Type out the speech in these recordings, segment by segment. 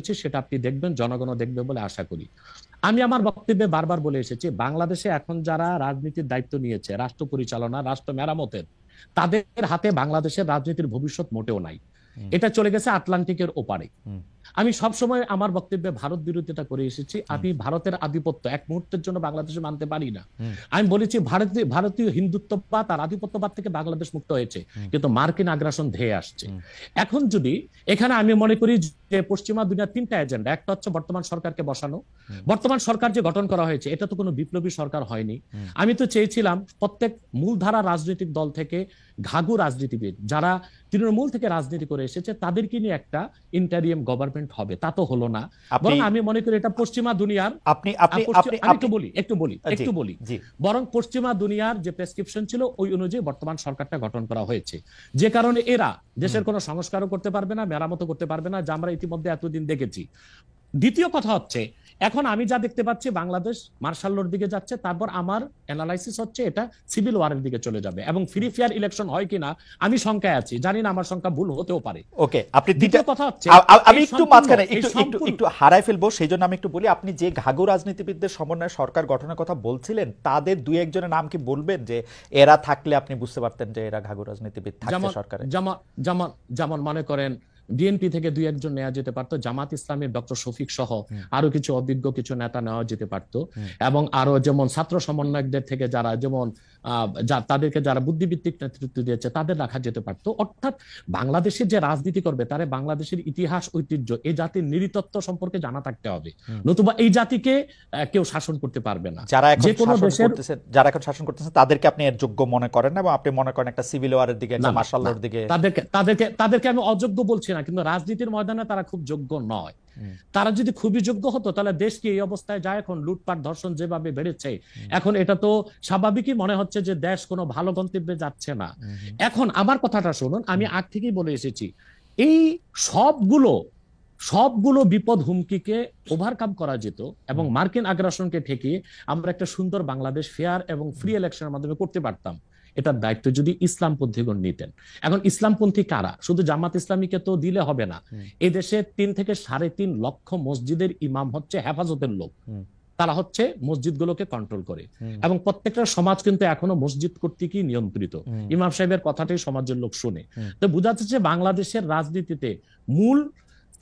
করেছি সেটা আপনি দেখবেন, জনগণও দেখবে বলে আশা করি। আমি আমার বক্তব্যে বারবার বলে এসেছি, বাংলাদেশে এখন যারা রাজনীতির দায়িত্ব নিয়েছে, রাষ্ট্র পরিচালনা, রাষ্ট্র মেরামতের, তাদের হাতে বাংলাদেশের রাজনীতির ভবিষ্যৎ মোটেও নাই। এটা চলে গেছে আটলান্টিকের ওপারে। আমি সবসময় আমার বক্তব্যে ভারত বিরোধিতা করে এসেছি। আমি ভারতের আধিপত্য এক মুহূর্তের জন্য বাংলাদেশে মানতে পারি না। আমি বলেছি ভারতীয় হিন্দুত্ববাদ আর আধিপত্যবাদ থেকে বাংলাদেশ মুক্ত হয়েছে, কিন্তু মার্কিন আগ্রাসন ধেয়ে আসছে। এখন যদি এখানে আমি মনে করি যে পশ্চিমা দুনিয়ার তিনটা এজেন্ডা, একটা হচ্ছে বর্তমান সরকারকে বসানো। বর্তমান সরকার যে গঠন করা হয়েছে এটা তো কোনো বিপ্লবী সরকার হয়নি। আমি তো চেয়েছিলাম প্রত্যেক মূলধারা রাজনৈতিক দল থেকে ঘাঘু রাজনীতিবিদ যারা তৃণমূল থেকে রাজনীতি করে এসেছে তাদেরকে নিয়ে একটা ইন্টারিয়াম গভর্নমেন্ট হবে, তা তো হলো না। বরং আমি মনে করি এটা পশ্চিমা দুনিয়ার, একটু বলি বরং পশ্চিমা দুনিয়ার যে প্রেসক্রিপশন ছিল ওই অনুযায়ী বর্তমান সরকারটা গঠন করা হয়েছে, যে কারণে এরা দেশের কোনো সংস্কারও করতে পারবে না, মেরামতও করতে পারবে না, যা আমরা ইতিমধ্যে এতদিন দেখেছি। দ্বিতীয় কথা হচ্ছে, এখন আমি যা দেখতে পাচ্ছি বাংলাদেশ মার্শাল লর দিকে যাচ্ছে, তারপর আমার অ্যানালাইসিস হচ্ছে এটা সিভিল ওয়ারের দিকে চলে যাবে, এবং ফ্রি ফেয়ার ইলেকশন হয় কিনা আমি শঙ্কায় আছি, জানি না, আমার শঙ্কা ভুল হতেও পারে। ওকে, আপনি দ্বিতীয় কথা হচ্ছে, আমি একটু মাঝখানে একটু হারাই ফেলবো, সেই জন্য আমি একটু বলি, আপনি যে ঘাঘু রাজনীতিবিদদের সমন্বয়ে সরকার গঠনের কথা বলছিলেন তাদের দুই একজনের নাম কি বলবেন, যে এরা থাকলে আপনি বুঝতে পারতেন যে এরা ঘাঘু রাজনীতিবিদ থাকছে সরকারে? যেমন মনে করেন বিএনপি থেকে দুই একজন নেওয়া যেতে পারতো, জামাত ইসলামের ডক্টর শফিক সহ আরো কিছু অভিজ্ঞ কিছু নেতা নেওয়া যেতে পারতো, এবং আরো যেমন ছাত্র সমন্বয়কদের থেকে যারা যেমন তাদেরকে যারা বুদ্ধিভিত্তিক নেতৃত্ব দিয়েছে তাদের রাখা যেতে পারতো। অর্থাৎ বাংলাদেশের যে রাজনীতি করবে তারা বাংলাদেশের ইতিহাস, ঐতিহ্য, এই জাতির নৃতত্ব সম্পর্কে জানা থাকতে হবে, নতুবা এই জাতিকে কেউ শাসন করতে পারবে না। যারা এখন শাসন করতেছেন তাদেরকে আপনি এর যোগ্য মনে করেন না, এবং আপনি মনে করেন একটা সিভিল ওয়ারের দিকে, একটা মার্শাল লর দিকে? তাদেরকে আমি অযোগ্য বলছি না, কিন্তু রাজনীতির ময়দানে তারা খুব যোগ্য নয়। তারা যদি খুবই যোগ্য হতো তাহলে দেশ কি এই অবস্থায় যায়? এখন লুটপাট ধর্ষণ যেভাবে বেড়েছে, এখন এটা তো স্বাভাবিকই মনে হচ্ছে যে দেশ কোনো ভালো গন্তব্যে যাচ্ছে না। এখন আমার কথাটা শুনুন, আমি আগ থেকেই বলে এসেছি, এই সবগুলো বিপদ হুমকিকে ওভারকাম করা যেত, এবং মার্কিন আগ্রাসনকে ঠেকিয়ে আমরা একটা সুন্দর বাংলাদেশ ফেয়ার এবং ফ্রি ইলেকশনের মাধ্যমে করতে পারতাম। এটার দায়িত্ব যদি ইসলামপন্থীগণ নিতেন। এখন ইসলামপন্থী কারা? শুধু জামাত ইসলামীকে তো দিলে হবে না। এদেশে 3 থেকে 3.5 লক্ষ মসজিদের ইমাম হচ্ছে হেফাজতের লোক, তারা হচ্ছে মসজিদগুলোকে কন্ট্রোল করে, এবং প্রত্যেকটা সমাজ কিন্তু এখনো মসজিদ কর্তৃকই নিয়ন্ত্রিত। ইমাম সাহেবের কথাটাই সমাজের লোক শুনে। তো বোঝা যাচ্ছে বাংলাদেশের রাজনীতিতে মূল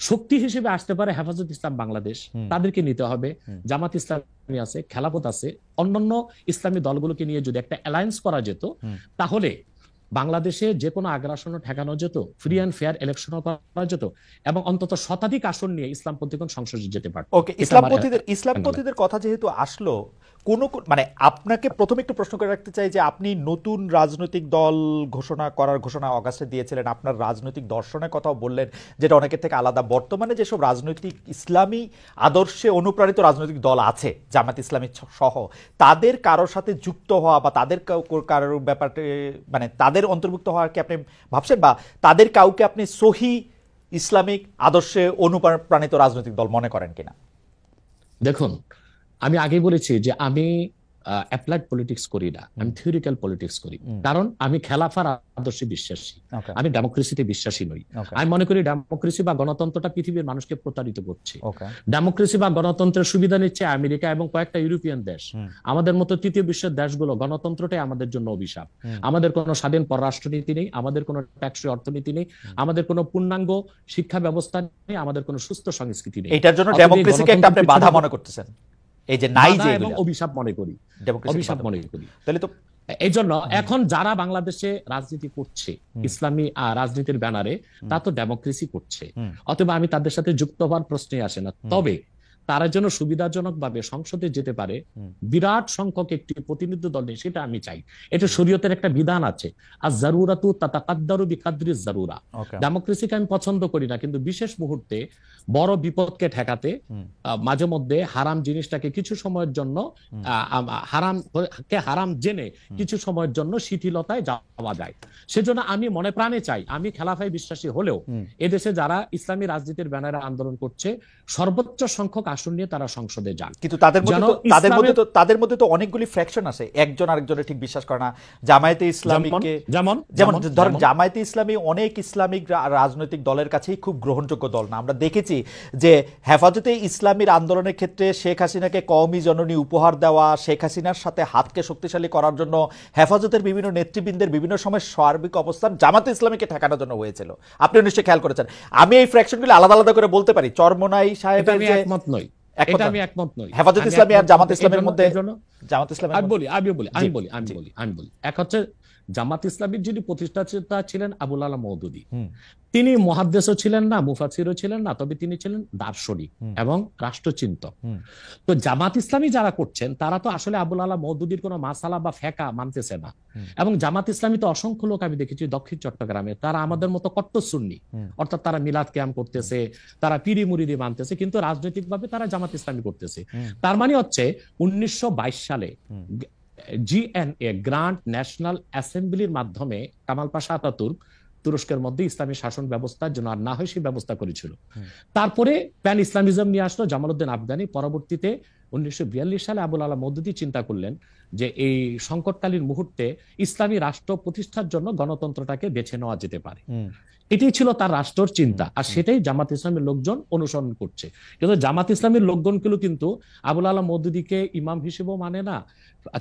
শক্তি হিসেবে আসতে পারে হেফাজত ইসলাম বাংলাদেশ, তাদেরকে নিতে হবে। জামাত ইসলামী আছে, খেলাফত আছে, অন্যান্য ইসলামী দলগুলোকে নিয়ে যদি একটা অ্যালায়েন্স করা যেত তাহলে বাংলাদেশে যে কোনো আগ্রাসনও ঠেকানো যেত, ফ্রি অ্যান্ড ফেয়ার ইলেকশনও করা যেত, এবং অন্তত শতাধিক আসন নিয়ে ইসলামপন্থীগণ সংসদে যেতে পারত। ওকে, ইসলামপন্থীদের কথা যেহেতু আসলো, মানে আপনাকে প্রথমে একটু প্রশ্ন করে রাখতে চাই যে আপনি নতুন রাজনৈতিক দল ঘোষণা অগাস্টে দিয়েছিলেন, আপনার রাজনৈতিক দর্শনের কথাও বললেন যেটা অনেকের থেকে আলাদা। বর্তমানে যেসব রাজনৈতিক ইসলামী আদর্শে অনুপ্রাণিত রাজনৈতিক দল আছে, জামাত ইসলামী সহ, তাদের কারোর সাথে যুক্ত হওয়া বা তাদের কারোর ব্যাপারে মানে তাদের অন্তর্ভুক্ত হওয়ার কি আপনি ভাবছেন, বা তাদের কাউকে আপনি সহি ইসলামিক আদর্শে অনুপ্রাণিত রাজনৈতিক দল মনে করেন কিনা? দেখুন, আমি আগে বলেছি যে আমি অ্যাপ্লাইড পলিটিক্স করি না, আমি থিওরিক্যাল পলিটিক্স করি, কারণ আমি খেলাফার আদর্শে বিশ্বাসী, আমি ডেমোক্রেসিতে বিশ্বাসী নই। আমি মনে করি ডেমোক্রেসি বা গণতন্ত্রটা পৃথিবীর মানুষকে প্রতারিত করছে। ডেমোক্রেসি বা গণতন্ত্রের সুবিধা নিচ্ছে আমেরিকা এবং কয়েকটা ইউরোপিয়ান দেশ। আমাদের মতো তৃতীয় বিশ্বের দেশগুলো গণতন্ত্রটাই আমাদের জন্য অভিশাপ। আমাদের কোনো স্বাধীন পররাষ্ট্রনীতি নেই, আমাদের কোনো ট্যাক্সি অর্থনীতি নেই, আমাদের কোনো পূর্ণাঙ্গ শিক্ষা ব্যবস্থা নেই, আমাদের কোনো সুস্থ সংস্কৃতি নেই। এটার জন্য ডেমোক্রেসিকে একটা আপনি বাধা মনে করতেছেন? এই যে নাই যে অভিশাপ মনে করি, তাহলে তো এই জন্য এখন যারা বাংলাদেশে রাজনীতি করছে ইসলামী রাজনীতির ব্যানারে, তা তো ডেমোক্রেসি করছে, অথবা আমি তাদের সাথে যুক্ত হওয়ার প্রশ্নই আসে না। তবে তারা যেন সুবিধাজনক ভাবে সংসদে যেতে পারে, বিরাট সংখ্যক একটি প্রতিনিধি দল নেই, সেটা আমি চাই। এটা শরীয়তের একটা বিধান আছে, আর জারুরাতু তাতাকাদ্দারু বিকাদরি জারুরা। ডেমোক্রেসিকে আমি পছন্দ করি না, কিন্তু বিশেষ মুহূর্তে বড় বিপদকে ঠেকাতে মাঝে মধ্যে হারাম জিনিসটাকে কিছু সময়ের জন্য হারাম জেনে কিছু সময়ের জন্য শিথিলতায় যাওয়া যায়। সেজন্য আমি মনে প্রাণে চাই, আমি খেলাফায় বিশ্বাসী হলেও এদেশে যারা ইসলামী রাজনীতির ব্যানারে আন্দোলন করছে সর্বোচ্চ সংখ্যক আসন নিয়ে তারা সংসদে যান। কিন্তু তাদের মধ্যে তো অনেকগুলি ফ্র্যাকশন আছে, একজন আরেকজনের ঠিক বিশ্বাস করে না। জামায়াতে ইসলামীকে যেমন ধরেন, জামায়াতে ইসলামী অনেক ইসলামিক রাজনৈতিক দলের কাছেই খুব গ্রহণযোগ্য দল না। আমরা দেখেছি দেখেছি যে হেফাজতে ইসলামীর আন্দোলনের ক্ষেত্রে শেখ হাসিনাকে কওমি জননী উপহার দেওয়া, শেখ হাসিনার সাথে হাতকে শক্তিশালী করার জন্য হেফাজতের বিভিন্ন নেতৃবৃন্দের বিভিন্ন সময় সার্বিক অবস্থান জামাতে ইসলামীকে ঠেকানোর জন্য হয়েছিল। আপনি নিশ্চয়ই খেয়াল করেছেন। আমি এই ফ্র্যাকশনগুলো আলাদা আলাদা করে বলতে পারি। চরমোনাই সাহেবের যে একমত নই, এটা আমি একমত নই। হেফাজত ইসলামী আর জামাত ইসলামের মধ্যে, জামাত ইসলামের আমি বলি এক হচ্ছে জামাত ইসলামীর যিনি প্রতিষ্ঠাতা ছিলেন আবুল আলা মওদুদী, তিনি মুহাদ্দিসও ছিলেন না, মুফাসসিরও ছিলেন না, তবে তিনি ছিলেন দার্শনিক এবং রাষ্ট্রচিন্তক। তো জামাত ইসলামী যারা করছেন তারা তো আসলে আবুল আলা মওদুদীর কোনো মাসালা বা ফেকা মানতেছে না। এবং জামাত ইসলামী তো অসংখ্য লোক আমি দেখেছি দক্ষিণ চট্টগ্রামে, তারা আমাদের মতো কট্টর সুন্নি, অর্থাৎ তারা মিলাদ কিয়াম করতেছে, তারা পিরি মুরিদি মানতেছে, কিন্তু রাজনৈতিকভাবে তারা জামাত ইসলামী করতেছে। তার মানে হচ্ছে 1922 সালে জিএনএ গ্র্যান্ড ন্যাশনাল অ্যাসেম্বলির মাধ্যমে কামাল পাশা আতাতুর্ক তুরস্কের মধ্যে ইসলামী শাসন ব্যবস্থার জন্য আর না হয় সেই ব্যবস্থা করেছিল। তারপরে প্যান ইসলামিজম নিয়ে আসলো জামালউদ্দিন আফগানি। পরবর্তীতে 1942 সালে আবুল আলা মওদুদী চিন্তা করলেন যে এই সংকটকালীন মুহূর্তে ইসলামী রাষ্ট্র প্রতিষ্ঠার জন্য গণতন্ত্রটাকে বেছে নেওয়া যেতে পারে। এটাই ছিল তার রাষ্ট্রের চিন্তা, আর সেটাই জামাত ইসলামের লোকজন অনুসরণ করছে। কিন্তু জামাত ইসলামের লোকজনগুলো কিন্তু আবুল আলা মওদুদীকে ইমাম হিসেবেও মানে না,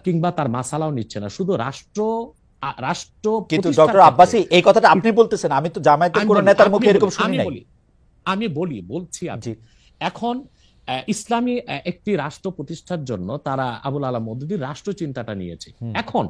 কিংবা তার মাসালাও নিচ্ছে না, শুধু রাষ্ট্র। কিন্তু ডক্টর আব্বাসী এই কথাটা আপনি বলতেছেন, আমি তো জামায়াতের কোন নেতার মুখে এরকম শুনি নাই। আমি বলছি এখন ইসলামী একটি রাষ্ট্র প্রতিষ্ঠার জন্য তারা আবুল আলা মওদুদীর রাষ্ট্র চিন্তাটা নিয়েছে। এখন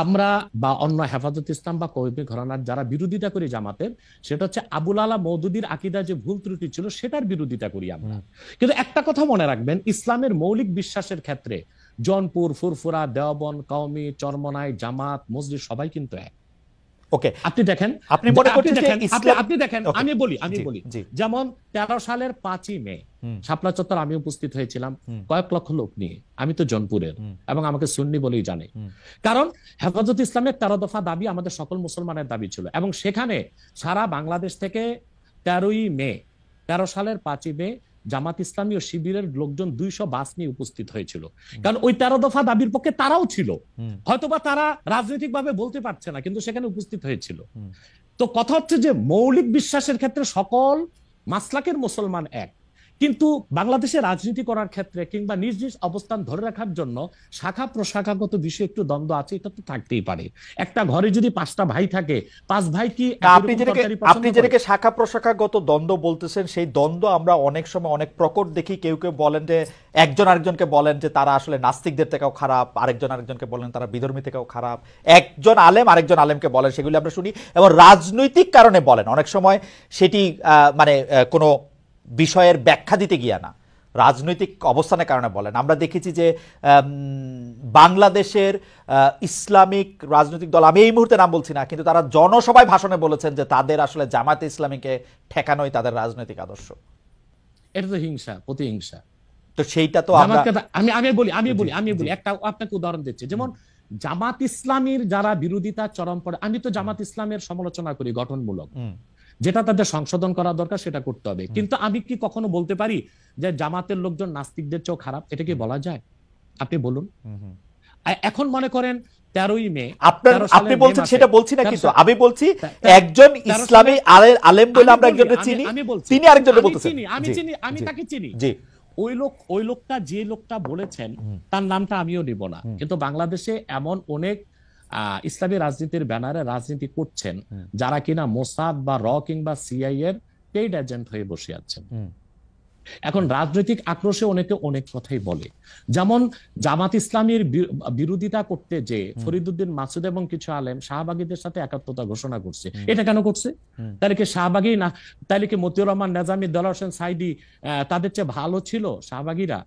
আমরা বা অন্য হেফাজত ইসলাম বা কওমি ঘরানার যারা বিরোধিতা করি জামাতের, সেটা হচ্ছে আবুল আলা মওদুদীর আকীদা যে ভুল ত্রুটি ছিল সেটার বিরোধিতা করি আমরা। কিন্তু একটা কথা মনে রাখবেন, ইসলামের মৌলিক বিশ্বাসের ক্ষেত্রে জৌনপুর, ফুরফুরা, দেওবন্দ, কওমি, চরমোনাই, জামাত, মসজিদ সবাই কিন্তু এক। ওকে, আপনি দেখেন, আপনি মনে করছেন যে আপনি দেখেন, আমি বলি যেমন 13 সালের 5ই মে শাপলা চত্বর আমি উপস্থিত হয়েছিলাম কয়েক লক্ষ লোক নিয়ে। আমি তো জৌনপুরের এবং আমাকে সুন্নি বলেই জানে, কারণ হেফাজত ইসলামের 13 দফা দাবি আমাদের সকল মুসলমানের দাবি ছিল। এবং সেখানে সারা বাংলাদেশ থেকে 13 সালের 5ই মে জামাত ইসলামী ও শিবিরের লোকজন 200 বাস নিয়ে উপস্থিত হয়েছিল। কারণ ওই 13 দফা দাবির পক্ষে তারাও ছিল, হয়তোবা তারা রাজনৈতিকভাবে বলতে পারছে না, কিন্তু সেখানে উপস্থিত হয়েছিল। তো কথা হচ্ছে যে মৌলিক বিশ্বাসের ক্ষেত্রে সকল মাসলাকের মুসলমান এক, কিন্তু বাংলাদেশে রাজনীতি করার ক্ষেত্রে কিংবা নিজ নিজ অবস্থান ধরে রাখার জন্য শাখা প্রশাখাগত বিষয়ে একটু দ্বন্দ্ব আছে, এটা তো থাকতেই পারে। একটা ঘরে যদি 5টা ভাই থাকে, 5 ভাই কি আপনি যেটাকে শাখা প্রশাখাগত দ্বন্দ্ব বলতেছেন, সেই দ্বন্দ্ব আমরা অনেক সময় অনেক প্রকট দেখি। কেউ কেউ বলেন যে একজন আরেকজনকে বলেন যে তারা আসলে নাস্তিকদের থেকেও খারাপ, আরেকজন আরেকজনকে বলেন তারা বিধর্মী থেকেও খারাপ, একজন আলেম আরেকজন আলেমকে বলেন, সেগুলি আমরা শুনি এবং রাজনৈতিক কারণে বলেন। অনেক সময় সেটি মানে কোনো বিষয়ের ব্যাখ্যা দিতে গিয়া না, রাজনৈতিক অবস্থানের কারণে বলেন। আমরা দেখেছি যে বাংলাদেশের ইসলামিক রাজনৈতিক দল, আমি এই মুহূর্তে নাম বলছি না, কিন্তু তারা জনসভায় ভাষণে বলেছেন যে তাদের আসলে জামাতে ইসলামীকে ঠেকানোই তাদের রাজনৈতিক আদর্শ। এটা তো হিংসা, প্রতিহিংসা। তো সেইটা তো আমি বলি একটা আপনাকে উদাহরণ দিচ্ছি। যেমন জামাত ইসলামীর যারা বিরোধিতা চরম পড়ে, আমি তো জামাত ইসলামের সমালোচনা করি গঠনমূলক, যেটা তাদের সংশোধন করা দরকার সেটা করতে হবে। কিন্তু আমি কি কখনো বলতে পারি যে জামাতের লোকজন নাস্তিকদের চেয়েও খারাপ? এটা কি বলা যায়? আপনি বলুন। এখন মনে করেন 13ই মে আপনি বলছেন, সেটা বলছি না, কিন্তু আমি বলছি একজন ইসলামী আলেম বলে আমরা একজনকে চিনি, তিনি আরেকজনকে বলতেছেন। আমি তাকে চিনি। ওই লোকটা যে লোকটা বলেছেন তার নামটা আমিও নিব না, কিন্তু বাংলাদেশে এমন অনেক ইসলামী রাজনীতির ব্যানারে রাজনীতি করছেন যারা কিনা মোসাদ বা র কিংবা সিআই এর পেইড এজেন্ট হয়ে বসে আছেন। এখন রাজনৈতিক আক্রোশে অনেকে অনেক কথাই বলে। যেমন জামাত ইসলামীর বিরোধিতা করতে যে ফরিদউদ্দিন মাসুদ এবং কিছু আলেম শাহবাগীদের সাথে একাত্মতা ঘোষণা করছে। এটা কেন করছে? তাহলে কি শাহবাগী না, তাহলে কি মতিউর রহমান নেজামী, দেলোয়ার হোসেন সাইদি তাদের চেয়ে ভালো ছিল শাহবাগীরা?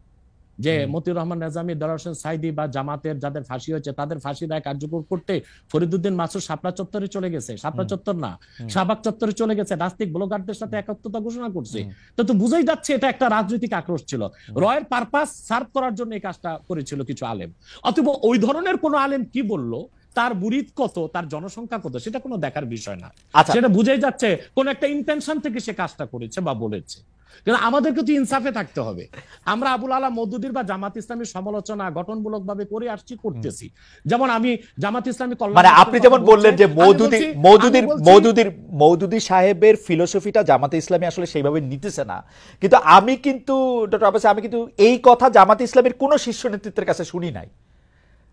যে মতিউর রহমান নেজামী, দেলোয়ার হোসেন সাইদি বা জামাতের যাদের ফাঁসি হয়েছে তাদের ফাঁসি রায় কার্যকর করতে ফরিদউদ্দিন মাসুদ শাপলা চত্বরে চলে গেছে, শাপলা চত্বর না শাহবাগ চত্বরে চলে গেছে, নাস্তিক ব্লগারদের সাথে একাত্মতা ঘোষণা করছে। তো বুঝাই যাচ্ছে এটা একটা রাজনৈতিক আক্রোশ ছিল, রয়ের পারপাস সার্ভ করার জন্য এই কাজটা করেছিল কিছু আলেম। অথবা ওই ধরনের কোন আলেম কি বললো, তার মুরিদ কত, তার জনসংখ্যা কত, সেটা কোনো দেখার বিষয় না। সেটা বুঝাই যাচ্ছে কোন একটা ইন্টেনশন থেকে সে কাজটা করেছে বা বলেছে। কিন্তু আমাদেরকে তো ইনসাফে থাকতে হবে। আমরা আবুল আলা মওদুদীর বা জামাত ইসলামীর সমালোচনা গঠনমূলক ভাবে করে আসছি, করতেছি। যেমন আমি জামাত ইসলামী মানে আপনি যেমন বললেন যে মওদুদী সাহেবের ফিলোসফিটা জামাতে ইসলামী আসলে সেইভাবে নিতেছে না, কিন্তু আমি কিন্তু ডক্টর আব্বাস, আমি কিন্তু এই কথা জামাতে ইসলামের কোন শীর্ষ নেতৃত্বের কাছে শুনি নাই।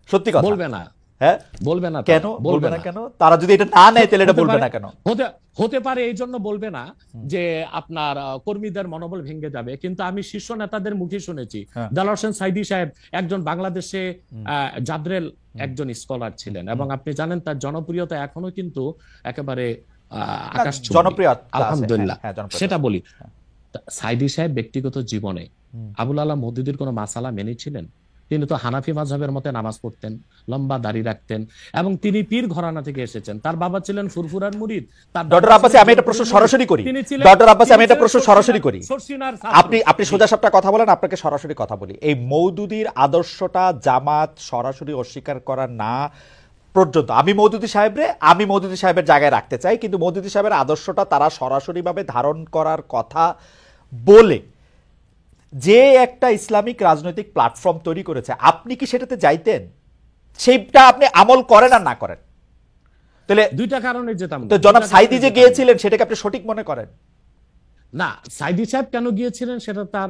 সত্যি কথা বলবে না। হ্যাঁ, বলবে না কেন বলবে না? কেন তারা যদি এটা না নেয় তাহলে এটা বলবে না কেন? হতে পারে এই জন্য বলবে না যে আপনার কর্মীদের মনোবল ভেঙে যাবে। কিন্তু আমি শীর্ষ নেতাদের মুখে শুনেছি, দেলোয়ার হোসেন সাইদী সাহেব একজন বাংলাদেশে জাদ্রেল একজন স্কলার ছিলেন, এবং আপনি জানেন তার জনপ্রিয়তা এখনো কিন্তু একেবারে আকাশ ছোঁয়া, আলহামদুলিল্লাহ। সেটা বলি, সাইদী সাহেব ব্যক্তিগত জীবনে আবুল আলা মওদুদীর কোনো মাসালা মেনেছিলেন? তিনি তো হানাফি মাযহাবের মতে নামাজ পড়তেন, লম্বা দাড়ি রাখতেন, এবং তিনি পীর ঘরানা থেকে এসেছেন। তার বাবা ছিলেন ফুরফুরার মুরিদ। ডক্টর আব্বাস, আমি একটা প্রশ্ন সরাসরি করি। ডক্টর আব্বাস, আমি একটা প্রশ্ন সরাসরি করি। আপনি সোজা সাপটা কথা বলেন, আপনাকে সরাসরি কথা বলি। এই মওদুদীর আদর্শটা জামাত সরাসরি অস্বীকার করা না পর্যন্ত আমি মওদুদী সাহেবের জায়গায় রাখতে চাই, কিন্তু মওদুদী সাহেবের আদর্শটা তারা সরাসরিভাবে ধারণ করার কথা বলে যে একটা ইসলামিক রাজনৈতিক প্ল্যাটফর্ম তৈরি করেছে, আপনি কি সেটাতে যাইতেন? সেইটা আপনি আমল করেন আর না করেন? তাহলে দুইটা কারণে যেতাম। তো জনাব সাইদী যে গিয়েছিলেন সেটাকে আপনি সঠিক মনে করেন? না, সাইদী সাহেব কেন গিয়েছিলেন সেটা তার,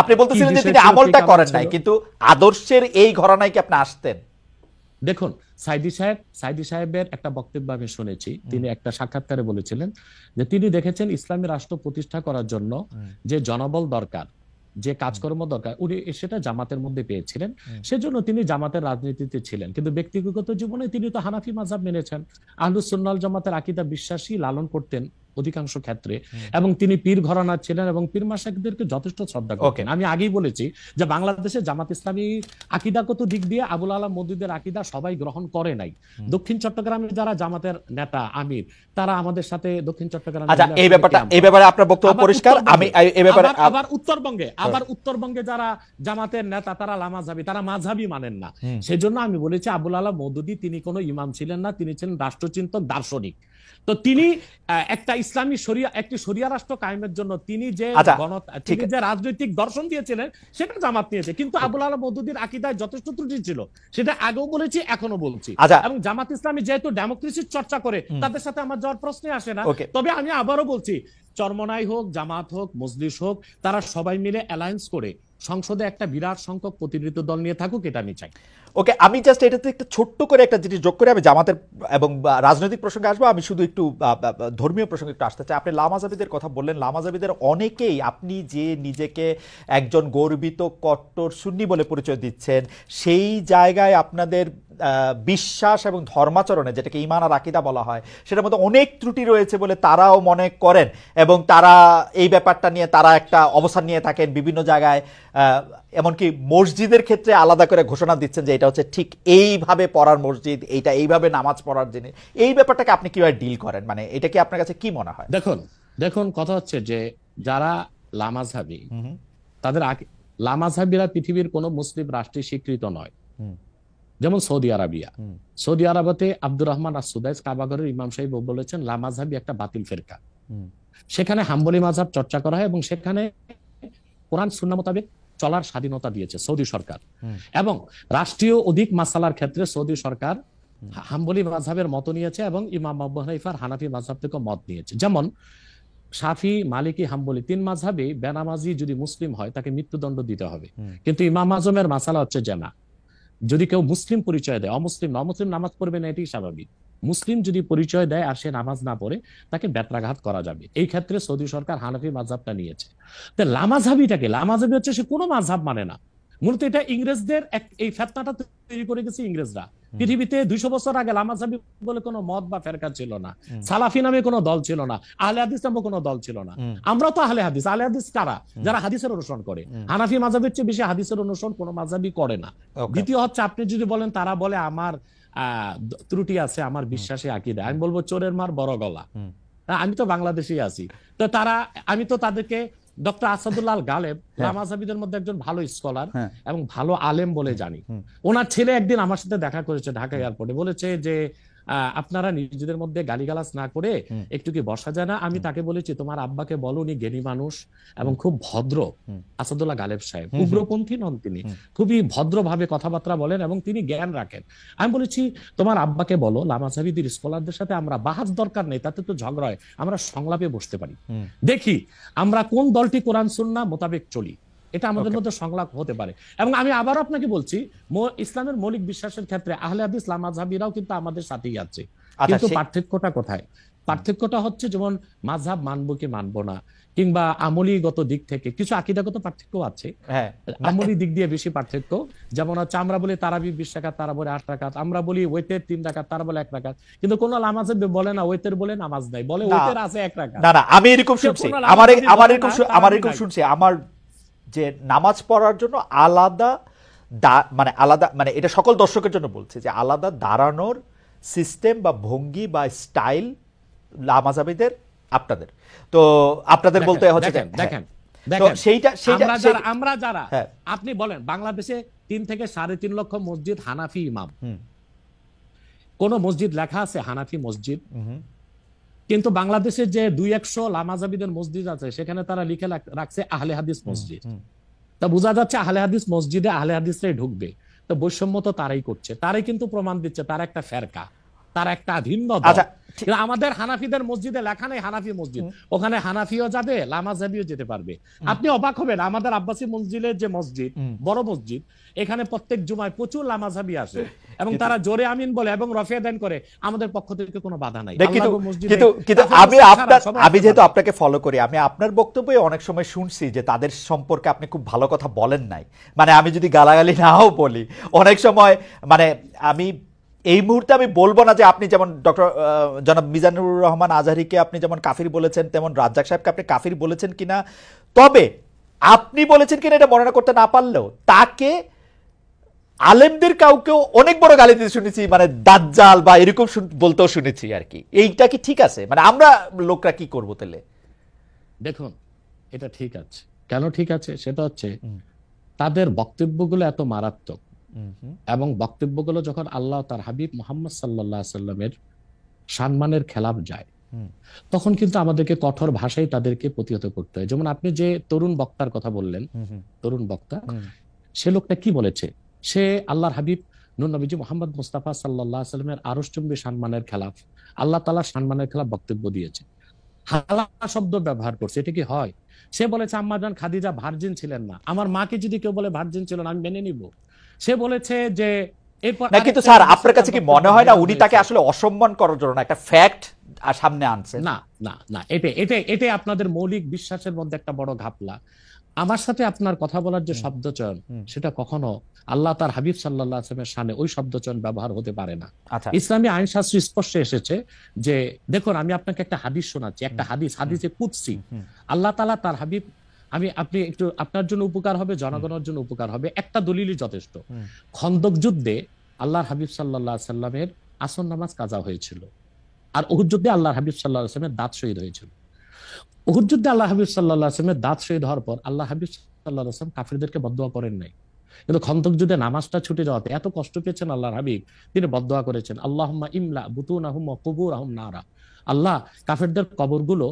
আপনি বলতেছিলেন যে তিনি আমলটা করেন নাই, কিন্তু আদর্শের এই ঘরানায় কি আপনি আসতেন? দেখুন, সাইদী সাহেবের একটা বক্তব্য আমি শুনেছি। তিনি একটা সাক্ষাৎকারে বলেছিলেন যে তিনি দেখেছেন ইসলামী রাষ্ট্র প্রতিষ্ঠা করার জন্য যে জনবল দরকার, যে কাজকর্ম দরকার, উনি সেটা জামাতের মধ্যে পেয়েছিলেন। সেজন্য তিনি জামাতের রাজনীতিতে ছিলেন। কিন্তু ব্যক্তিগত জীবনে তিনি তো হানাফি মাযহাব মেনেছেন, আহলুস সুন্নাহ ওয়াল জামাতের আকীদা বিশ্বাসী লালন করতেন অধিকাংশ ক্ষেত্রে, এবং তিনি পীর ঘরানার ছিলেন এবং পীর মাশায়েখদেরকে যথেষ্ট শ্রদ্ধা করতেন। আমি আগেই বলেছি যে বাংলাদেশে জামাত ইসলামী আকীদাগত দিক দিয়ে আবুল আলা মওদুদীর আকীদা সবাই গ্রহণ করে নাই। দক্ষিণ চট্টগ্রামে যারা জামাতের নেতা আমির, তারা আমাদের সাথে দক্ষিণ চট্টগ্রামে, আচ্ছা, এই ব্যাপারে আপনার বক্তব্য পরিষ্কার। আমি এই ব্যাপারে আবার উত্তরবঙ্গে যারা জামাতের নেতা তারা লামাযহাবী, তারা মাযহাবী মানেন না। সেজন্য আমি বলেছি আবুল আলা মওদুদী তিনি কোনো ইমাম ছিলেন না, তিনি ছিলেন রাষ্ট্রচিন্তক, দার্শনিক। তো তিনি একটা ইসলামী একটি শরিয়া রাষ্ট্র কায়েমের জন্য তিনি যে রাজনৈতিক দর্শন দিয়েছিলেন সেটা জামাত নিয়েছে। কিন্তু আবুল আলা মওদুদীর আকীদায় যথেষ্ট ত্রুটি ছিল, সেটা আগেও বলেছি, এখনো বলছি। এবং জামাত ইসলামী যেহেতু ডেমোক্রেসির চর্চা করে, তাদের সাথে আমার যাওয়ার প্রশ্নই আসে না। তবে আমি আবারও বলছি, চরমনাই হোক, জামাত হোক, মজলিস হোক, তারা সবাই মিলে অ্যালায়েন্স করে সংসদে একটা বিরাট সংখ্যক প্রতিনিধি দল নিয়ে থাকুক, এটা আমি চাই। ওকে, আমি জাস্ট এটাতে একটা ছোট্ট করে একটা জিনিস যোগ করে আমি জামাতের এবং রাজনৈতিক প্রসঙ্গে আসবো। আমি শুধু একটু ধর্মীয় প্রসঙ্গে একটু আসতে চাই। আপনি লামাযাবিদের কথা বললেন, লামাযাবিদের অনেকেই, আপনি যে নিজেকে একজন গর্বিত কট্টর সুন্নি বলে পরিচয় দিচ্ছেন, সেই জায়গায় আপনাদের বিশ্বাস এবং ধর্মাচরণে, যেটাকে ঈমান আর আকীদা বলা হয়, সেটার মধ্যে অনেক ত্রুটি রয়েছে বলে তারাও মনে করেন, এবং তারা এই ব্যাপারটা নিয়ে তারা একটা অবস্থান নিয়ে থাকেন বিভিন্ন জায়গায়। এমনকি মসজিদের ক্ষেত্রে আলাদা করে ঘোষণা দিচ্ছেন যে এটা হচ্ছে ঠিক এইভাবে পড়ার মসজিদ, এইটা এইভাবে নামাজ পড়ার জিনিস। এই ব্যাপারটাকে আপনি কিভাবে ডিল করেন? মানে এটা কি আপনার কাছে কি মনে হয়? দেখুন কথা হচ্ছে যে যারা লামাযহাবী, তাদের লামাযহাবীরা পৃথিবীর কোন মুসলিম রাষ্ট্রে স্বীকৃত নয়। যেমন সৌদি আরবিয়া, সৌদি আরবতে আব্দুর রহমান আস-সুদাইস কাবাগরের ইমাম সাহেব বলেছেন লামাযহাবী একটা বাতিল ফিরকা। সেখানে হাম্বলি মাযহাব চর্চা করা হয় এবং সেখানে কোরআন সুন্নাহ মোতাবেক চলার স্বাধীনতা দিয়েছে সৌদি সরকার। এবং রাষ্ট্রীয় অধিক মাসালার ক্ষেত্রে সৌদি সরকার হাম্বলি মাযহাবের মত নিয়েছে এবং ইমাম আবু হানিফার হানাফি মাযহাব থেকে মত নিয়েছে। যেমন শাফি, মালিকি, হাম্বলি তিন মাযহাবে বেনামাজি যদি মুসলিম হয় তাকে মৃত্যুদণ্ড দিতে হবে। কিন্তু ইমাম আজমের মাসালা হচ্ছে যে না, যদি কেউ মুসলিম পরিচয় দেয়, অমুসলিম নামাজ পড়বে না, এটি স্বাভাবিক। মুসলিম যদি পরিচয় দেয় আর সে নামাজ না পড়ে, তাকে বেত্রাঘাত করা যাবে। এই ক্ষেত্রে সৌদি সরকার হানাফি মাযহাবটা নিয়েছে। তো লামাযহাবীটাকে, লামাযহাবী হচ্ছে সে কোনো মাযহাব মানে না। মূলত এটা ইংরেজদের এই ফিতনাটা তৈরি করে গেছে ইংরেজরা। পৃথিবীতে 200 বছর আগে লামাযহাবী বলে কোনো মত বা ফেরকা ছিল না, সালাফি নামে কোনো দল ছিল না, আহলে হাদিস নামে কোনো দল ছিল না। আমরা তো আহলে হাদিস। আহলে হাদিস কারা? যারা হাদিসের অনুসরণ করে। হানাফি মাযহাবের চেয়ে বেশি হাদিসের অনুসরণ কোনো মাযহাবী করে না। দ্বিতীয় হচ্ছে, আপনি যদি বলেন তারা বলে আমার ত্রুটি আছে আমার বিশ্বাসে আকীদা, আমি বলবো চোরের মার বড় গলা। আমি তো বাংলাদেশেই আছি, তো আমি তো তাদেরকে ডক্টর আসাদুল্লাহ আল গালেব লামাযহাবীদের মধ্যে একজন ভালো স্কলার এবং ভালো আলেম বলে জানি। ওনার ছেলে একদিন আমার সাথে দেখা করেছে ঢাকা এয়ারপোর্টে, বলেছে যে আপনারা নিজেদের মধ্যে গালিগালাজ না করে একটু কি বসা যায় না? আমি তাকে বলেছি তোমার আব্বাকে বলো উনি জ্ঞানী মানুষ এবং খুব ভদ্র। আসাদুল্লাহ গালেব সাহেব উগ্রপন্থী নন, তিনি খুবই ভদ্রভাবে কথাবার্তা বলেন এবং তিনি জ্ঞান রাখেন। আমি বলেছি তোমার আব্বাকে বলো লামাজাবিদের স্কলারদের সাথে আমরা বাহাস দরকার নেই, তাতে তো ঝগড়া হয়, আমরা সংলাপে বসতে পারি, দেখি আমরা কোন দলটি কোরআন সুন্নাহ মোতাবেক চলি, এটা আমাদের মধ্যে সংলাপ হতে পারে। এবং আমি আবারও আপনাকে বলছি ইসলামের মৌলিক বিশ্বাসের ক্ষেত্রে আহলে হাদিস লামাযহাবীরাও কিন্তু আমাদের সাথেই আছে, কিন্তু পার্থক্যটা কোথায়? পার্থক্যটা হচ্ছে যেমন মাযহাব মানবো কি মানবো না, কিংবা আমলিগত দিক থেকে কিছু আকীদাগত পার্থক্য আছে, আমলি দিক দিয়ে বেশি পার্থক্য। যেমন হচ্ছে আমরা বলি তারাবি 20 রাকাত, তারা বলে 8 রাকাত, আমরা বলি ওয়েতের 3 রাকাত, তারা বলে 1 রাকাত, কিন্তু কোন লামাযহাব বলে না ওয়েতের বলে নামাজ নাই, বলে ওয়েতের আছে 1 রাকাত। না না, আমি এরকম শুনছি, আমার এরকম শুনছি, আমার যে নামাজ পড়ার জন্য আলাদা মানে আলাদা, মানে এটা সকল দর্শকের জন্য বলছে যে আলাদা দাঁড়ানোর সিস্টেম বা ভঙ্গি বা স্টাইল লামাযহাবীদের, আপনাদের তো আপনাদের বলতে হচ্ছে দেখেন আমরা যারা আপনি বলেন বাংলাদেশে 3 থেকে 3.5 লক্ষ মসজিদ হানাফি ইমাম, কোন মসজিদ লেখা আছে হানাফি মসজিদ? কিন্তু বাংলাদেশে যে 200 লামাযহাবীদের মসজিদ আছে সেখানে তারা লিখে রাখছে আহলে হাদিস মসজিদ। তা বোঝা যাচ্ছে আহলে হাদিস মসজিদে আহলে হাদিসরাই ঢুকবে। তো বৈষম্য তো তারাই করছে, তারাই কিন্তু প্রমাণ দিচ্ছে তারা একটা ফেরকা, তারা একটা ভিন্ন দল। আমাদের হানাফিদের মসজিদে লেখা নেই হানাফি মসজিদ, ওখানে হানাফিও যাবে লামাযহাবীও যেতে পারবে। আপনি অবাক হবেন, আমাদের আব্বাসী মসজিদের যে মসজিদ, বড় মসজিদ, এখানে প্রত্যেক জুমায় প্রচুর লামাযহাবী আসে এবং তারা জোরে আমিন বলে এবং রফিয়া দান করে, আমাদের পক্ষ থেকে কোনো বাধা নাই। কিন্তু আমি যেহেতু আপনাকে ফলো করি, আমি আপনার বক্তব্যে অনেক সময় শুনছি যে তাদের সম্পর্কে আপনি খুব ভালো কথা বলেন নাই, মানে আমি যদি গালাগালি নাও বলি অনেক সময়, মানে আমি এই মুহূর্তে আমি বলবো না যে আপনি যেমন ডক্টর জনাব মিজানুর রহমান আজহারীকে আপনি যেমন কাফির বলেছেন, তেমন রাজ্জাক সাহেবকে আপনি কাফির বলেছেন কিনা, তবে আপনি বলেছেন কিনা এটা বর্ণনা করতে না পারলেও তাকে আলেমদের কাউকেও অনেক বড় গালি দিতে শুনেছি, মানে দাজ্জাল বা এরকম বলতেও শুনেছি আর কি। এইটা কি ঠিক আছে? মানে আমরা লোকরা কি করবো তাহলে? দেখুন, এটা ঠিক আছে, কেন ঠিক আছে সেটা হচ্ছে তাদের বক্তব্যগুলো এত মারাত্মক এবং বক্তব্যগুলো যখন আল্লাহ তার হাবিব মুহাম্মদ সাল্লাল্লাহু আলাইহি সাল্লামের সম্মানের খেলাফ যায়, তখন কিন্তু আমাদেরকে কঠোর ভাষায় তাদেরকে প্রতিহত করতে হয়। যেমন আপনি যে তরুণ বক্তার কথা বললেন, তরুণ বক্তা, সে লোকটা কি বলেছে? সে আল্লাহর হাবিব নূর নবীজি মুহাম্মদ মুস্তাফা সাল্লাল্লাহু আলাইহি সাল্লামের আরশচুম্বী সম্মানের খেলাফ, আল্লাহ তাআলার সম্মানের খেলাফ বক্তব্য দিয়েছে, হালাল শব্দ ব্যবহার করছে। এটা কি হয়? সে বলেছে আম্মা জান খাদিজা ভার্জিন ছিলেন না, আমার মাকে যদি কেউ বলে ভার্জিন ছিল না আমি মেনে নিব। সে বলেছে যে এরপর, কিন্তু স্যার আপনার কাছে কি মনে হয় না উনি তাকে আসলে অসম্মান করার জন্য একটা ফ্যাক্ট সামনে আনছে? না না না, এটা আপনাদের মৌলিক বিশ্বাসের মধ্যে একটা বড় ঘাপলা। আমার সাথে আপনার কথা বলার যে শব্দচয়ন, সেটা কখনো আল্লাহ তার হাবিব সাল্লাল্লাহু আলাইহি ওয়াসাল্লামের শানে ওই শব্দচয়ন ব্যবহার হতে পারে না। ইসলামী আইন শাস্ত্র স্পষ্টে এসেছে যে, দেখুন আমি আপনাকে একটা হাদিস শোনাচ্ছি, একটা হাদিসে কুদসি, আল্লাহ তাআলা তার হাবিব, আপনি একটু আপনার জন্য উপকার হবে, জনগণের জন্য উপকার হবে, একটা দলিলই যথেষ্ট। খন্দক যুদ্ধে আল্লাহর হাবিব সাল্লাল্লাহু আলাইহি ওয়াসাল্লামের আসর নামাজ কাজা হয়েছিল, আর উহুদ যুদ্ধে আল্লাহর হাবিব সাল্লাল্লাহু আলাইহি ওয়াসাল্লামের দাঁত শহীদ হয়েছিল। উহুদ যুদ্ধে আল্লাহ হাবিব সাল্লাল্লাহু আলাইহি ওয়াসাল্লামের দাঁত শহীদ হওয়ার পর আল্লাহ হাবিব সাল্লাল্লাহু আলাইহি ওয়াসাল্লাম কাফিরদেরকে বদদুয়া করেন নাই, কিন্তু খন্দক যুদ্ধে নামাজটা ছুটে যাওয়াতে এত কষ্ট পেয়েছেন আল্লাহর হাবিব, তিনি বদদুয়া করেছেন আল্লাহুম্মা ইমলা বুতুনাহুম ওয়া কুবুরহুম নারা, আল্লাহ কাফিরদের কবরগুলো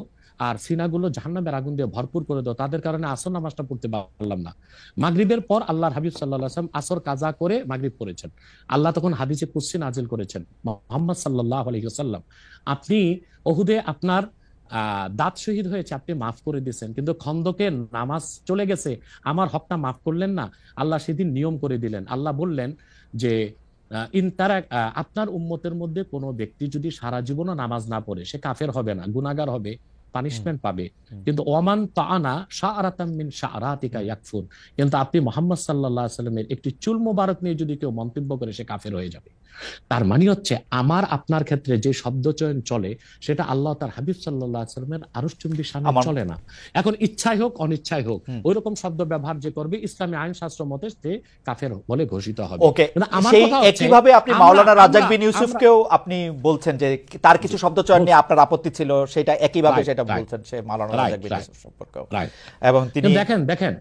আর সিনাগুলো জাহান্নামের আগুন দিয়ে ভরপুর করে দাও, তাদের কারণে আসর নামাজটা পড়তে পারলাম না। মাগরিবের পর আল্লাহর হাবিব সাল্লাল্লাহু আলাইহি ওয়াসাল্লাম আসর কাজা করে মাগরিব পড়েছেন। আল্লাহ তখন হাদিসে কুদসি নাজিল করেছেন, মুহাম্মদ সাল্লাল্লাহু আলাইহি ওয়াসাল্লাম আপনি উহুদে আপনার দাঁত শহীদ হয়েছে, আপনি মাফ করে দিয়েছেন, কিন্তু খন্দকে নামাজ চলে গেছে, আমার হকটা মাফ করলেন না। আল্লাহ সেদিন নিয়ম করে দিলেন, আল্লাহ বললেন যে আপনার উম্মতের মধ্যে কোনো ব্যক্তি যদি সারা জীবনও নামাজ না পড়ে সে কাফের হবে না, গুনাহগার হবে, পানিশমেন্ট পাবে, কিন্তু ওয়ামান তাআনা শাআরাতাম মিন শাআরাতিকা ইয়াকফুর, কিন্তু আপনি মুহাম্মদ সাল্লাল্লাহু আলাইহি ওয়াসাল্লামের একটি চুল মোবারক নিয়ে যদি কেউ মন্তব্য করে সে কাফের হয়ে যাবে। তার মানে হচ্ছে আমার আপনার ক্ষেত্রে যে শব্দচয়ন চলে সেটা আল্লাহ তার হাবিব সাল্লাল্লাহু আলাইহি ওয়াসাল্লামের আরশচুম্বী শানে চলে না। এখন ইচ্ছাই হোক অনিচ্ছাই হোক ওই রকম শব্দ ব্যবহার যে করবে ইসলামী আইন শাস্ত্র মতে সে কাফের বলে ঘোষিত হবে। সেই একইভাবে আপনি মাওলানা রাজ্জাক বিন ইউসুফকেও আপনি বলছেন যে তার কিছু শব্দচয়ন নিয়ে আপনার আপত্তি ছিল, সেটা একইভাবে সেটা বলছেন সে মাওলানা রাজ্জাক বিন ইউসুফ সম্পর্কে। এবং তিনি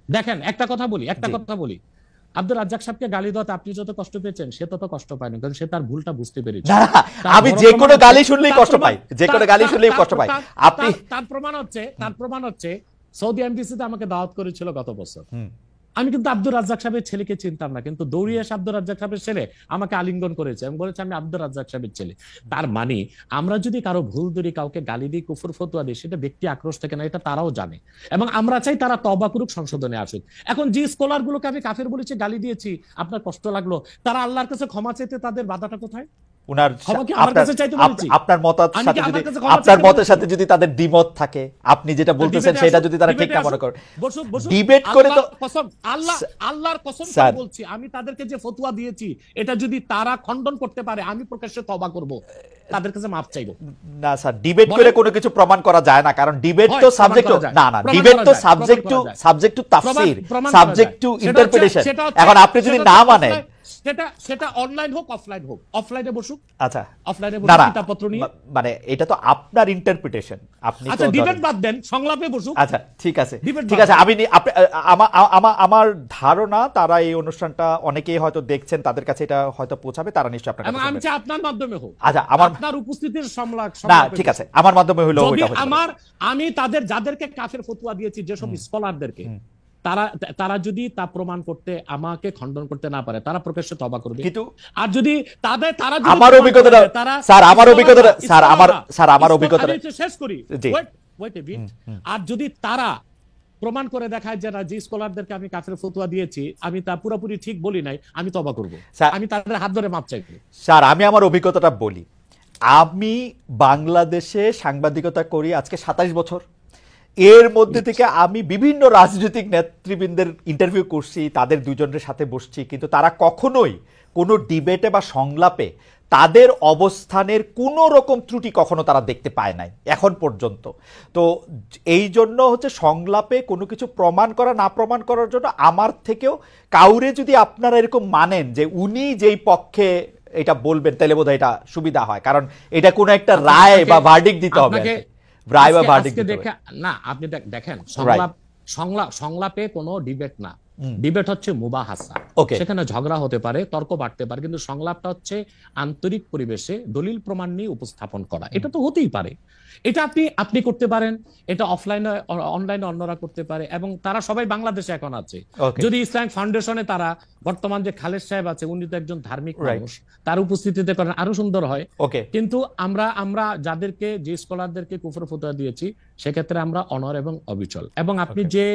দেখেন একটা কথা বলি আব্দুর রাজ্জাক সাহেবকে গালি দেওয়াতে আপনি যত কষ্ট পেয়েছেন সে তত কষ্ট পায়নি, কারণ সে তার ভুলটা বুঝতে পেরেছে। না আমি যে কোনো গালি শুনলেই কষ্ট পাই, যে কোনো গালি শুনলেই কষ্ট পাই। আপনি তার প্রমাণ হচ্ছে সৌদি এমবিসিতে আমাকে দাওয়াত করেছিল গত বছর। আমি কিন্তু আব্দুর রাজ্জাক সাহেবের ছেলেকে চিনতাম না, কিন্তু দৌড়িয়ে এসে আব্দুর রাজ্জাক সাহেবের ছেলে আমাকে আলিঙ্গন করেছে এবং বলেছে আমি আব্দুর রাজ্জাক সাহেবের ছেলে। তার মানে আমরা যদি কারো ভুল ধরি, কাউকে গালি দিই, কুফর ফতোয়া দিই, সেটা ব্যক্তি আক্রোশ থেকে না, এটা তারাও জানে এবং আমরা চাই তারা তওবা করুক, সংশোধনে আসুক। এখন যে স্কলার গুলোকে আমি কাফের বলেছি, গালি দিয়েছি, আপনার কষ্ট লাগলো, তারা আল্লাহর কাছে ক্ষমা চাইতে তাদের বাধাটা কোথায়? আপনার মতের সাথে যদি তাদের দ্বিমত থাকে, আপনি যেটা বলতেছেন সেটা যদি তারা ঠিক না মনে করে, ডিবেট করে তো আল্লাহর কসম বলছি, আমি তাদেরকে যে ফতোয়া দিয়েছি এটা যদি তারা খণ্ডন করতে পারে, আমি প্রকাশ্যে তওবা করব, তাদের কাছে মাফ চাইবো। না স্যার, ডিবেট করে কোনো কিছু প্রমাণ করা যায় না, কারণ ডিবেট তো সাবজেক্ট ডিবেট তো subject to Tafsir, subject to interpretation. এখন আপনি যদি না মানেন, সেটা অনলাইন হোক অফলাইন হোক, অফলাইনে বসুক, আচ্ছা অফলাইনে বসুক, কিতাবপত্র নিয়ে, মানে এটা তো আপনার ইন্টারপ্রিটেশন, আপনি আচ্ছা ডিবেট বাদ দেন, সংলাপে বসুক। আচ্ছা ঠিক আছে, আমি আমার ধারণা তারা এই অনুষ্ঠানটা অনেকেই হয়তো দেখছেন, তাদের কাছে এটা হয়তো পৌঁছাবে, তারা নিশ্চয়ই আপনার কাছে, আমি চাই আপনার মাধ্যমে হোক। আচ্ছা আপনার উপস্থিতির সংলাপ, না ঠিক আছে, আমার মাধ্যমে হলো ওইটা হলো। আমি যাদেরকে কাফের ফতোয়া দিয়েছি, যেসব স্কলারদেরকে, তারা যদি তা প্রমাণ করতে, আমাকে খণ্ডন করতে না পারে, তারা প্রকাশ্যে তওবা করবে। কিন্তু আর যদি তারা আমার অভিজ্ঞতা শেষ করি, আর যদি তারা প্রমাণ করে দেখায় যে যে স্কলারদেরকে আমি কাফের ফতোয়া দিয়েছি আমি তা পুরোপুরি ঠিক বলি নাই, আমি তওবা করব, আমি তাদের হাত ধরে মাপ চাইব। স্যার আমি আমার অভিজ্ঞতাটা বলি, আমি বাংলাদেশে সাংবাদিকতা করি আজকে 27 বছর। এর মধ্যে থেকে আমি বিভিন্ন রাজনৈতিক নেতৃবৃন্দের ইন্টারভিউ করছি, তাদের দুজনের সাথে বসছি, কিন্তু তারা কখনোই কোনো ডিবেটে বা সংলাপে তাদের অবস্থানের কোনো রকম ত্রুটি কখনো তারা দেখতে পায় নাই এখন পর্যন্ত। তো এই জন্য হচ্ছে সংলাপে কোনো কিছু প্রমাণ করা না প্রমাণ করার জন্য আমার থেকেও কাউরে যদি আপনারা এরকম মানেন যে উনি যেই পক্ষে এটা বলবেন, তাহলে বোধহয় এটা সুবিধা হয়, কারণ এটা কোনো একটা রায় বা ভার্ডিক্ট দিতে হবে, রায় বা ভার্ডিক্ট দিতে হবে না। আপনি দেখেন, সংলাপে কোনো ডিবেট না, ডিবেট হচ্ছে মুবাহাসা, সেখানে ঝগড়া হতে পারে, তর্ক বাড়তে পারে, কিন্তু সংলাপটা হচ্ছে আন্তরিক পরিবেশে দলিল প্রমাণ নিয়ে উপস্থাপন করা। এটা তো হতেই পারে, এটা আপনি করতে পারেন, এটা অফলাইনে অনলাইনে অন্যরা করতে পারে, এবং তারা সবাই বাংলাদেশে এখন আছে। যদি ইসলামিক ফাউন্ডেশনে তারা বর্তমান যে খালেদ সাহেব আছে, উনি তো একজন ধার্মিক মানুষ, তার উপস্থিতিতে করেন আরো সুন্দর হয়। কিন্তু আমরা যাদেরকে, যে স্কলারদেরকে কুফর ফতোয়া দিয়েছি, সেক্ষেত্রে আমরা অনর এবং অবিচল। এবং আপনি যে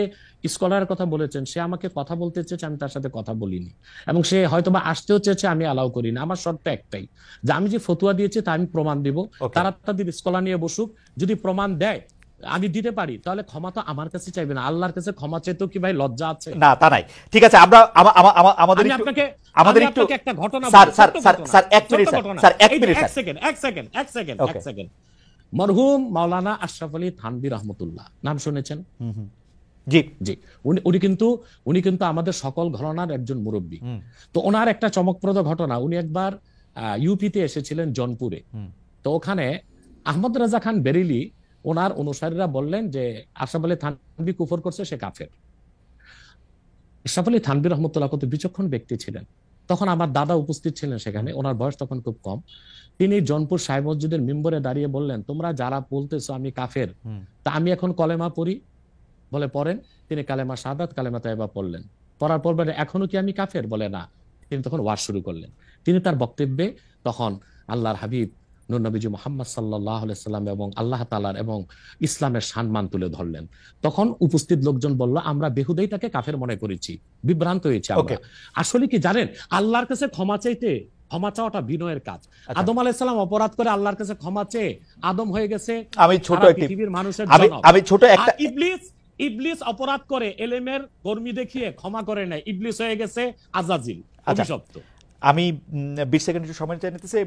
স্কলারের কথা বলেছেন, সে আমাকে কথা বলতে চেয়েছে, আমি তার সাথে কথা বলিনি, এবং সে হয়তোবা আসতেও চেয়েছে, আমি অ্যালাউ করিনি। আমার শর্ত একটাই, যে আমি যে ফতোয়া দিয়েছি তা আমি প্রমাণ দিব, তারা তাদের স্কলার নিয়ে বসুক, যদি প্রমাণ দেয় আমি দিতে পারি, তাহলে ক্ষমা তো আমার কাছে চাইবে না, আল্লাহর কাছে ক্ষমা চাইতে কি ভাই লজ্জা আছে? না তা নাই, ঠিক আছে। আমরা আমাদের একটু একটা ঘটনা, স্যার এক সেকেন্ড। মরহুম মাওলানা আশরাফ আলী থানভী রহমতুল্লাহ নাম শুনেছেন? জি জি, উনি কিন্তু আমাদের সকল ঘরানার একজন মুরব্বী। তো ওনার একটা চমকপ্রদ ঘটনা, উনি একবার ইউপিতে এসেছিলেন জনপুরে। তো ওখানে আহমদ রাজা খান বেরেলি, ওনার অনুসারীরা বললেন যে আশরাফ আলী থানভী কুফর করছে, সে কাফের। আশরাফ আলী থানভী রহমতুল্লাহ কত বিচক্ষণ ব্যক্তি ছিলেন। তখন আমার দাদা উপস্থিত ছিলেন সেখানে, ওনার বয়স তখন খুব কম। তিনি জনপুর সাহেব মসজিদের মিম্বরে দাঁড়িয়ে বললেন, তোমরা যারা বলতেছো আমি কাফের, তা আমি এখন কলেমা পড়ি। বলে পড়েন। তিনি কালেমা শাহাদাত, কালেমা তাইবা পড়লেন। পড়ার পর বলে এখনো কি আমি কাফের? বলে না। তিনি তখন ওয়াজ শুরু করলেন। তিনি তার বক্তব্যে তখন আল্লাহর হাবিব নূর নবীজি মুহাম্মদ সাল্লাল্লাহু আলাইহি সাল্লাম এবং আল্লাহ তাআলার এবং ইসলামের সম্মান তুলে ধরলেন। তখন উপস্থিত লোকজন বলল, আমরা বেহুদাই তাকে কাফের মনে করেছি, বিভ্রান্ত হয়েছে আমরা। আসলে কি জানেন, আল্লাহর কাছে ক্ষমা চাইতে, ক্ষমা চাওয়াটা বিনয়ের কাজ। আদম আলাইহিস সালাম অপরাধ করে আল্লাহর কাছে ক্ষমা চেয়ে আদম হয়ে গেছে পৃথিবীর মানুষের জনক। আমি ছোট একটা, ইবলিস অপরাধ করে এলেমের কর্মী দেখিয়ে ক্ষমা করে নাই, ইবলিস হয়ে গেছে আজাজিল, অভিশপ্ত। আমি 20 সেকেন্ড একটু সময় চাই নিতেছি।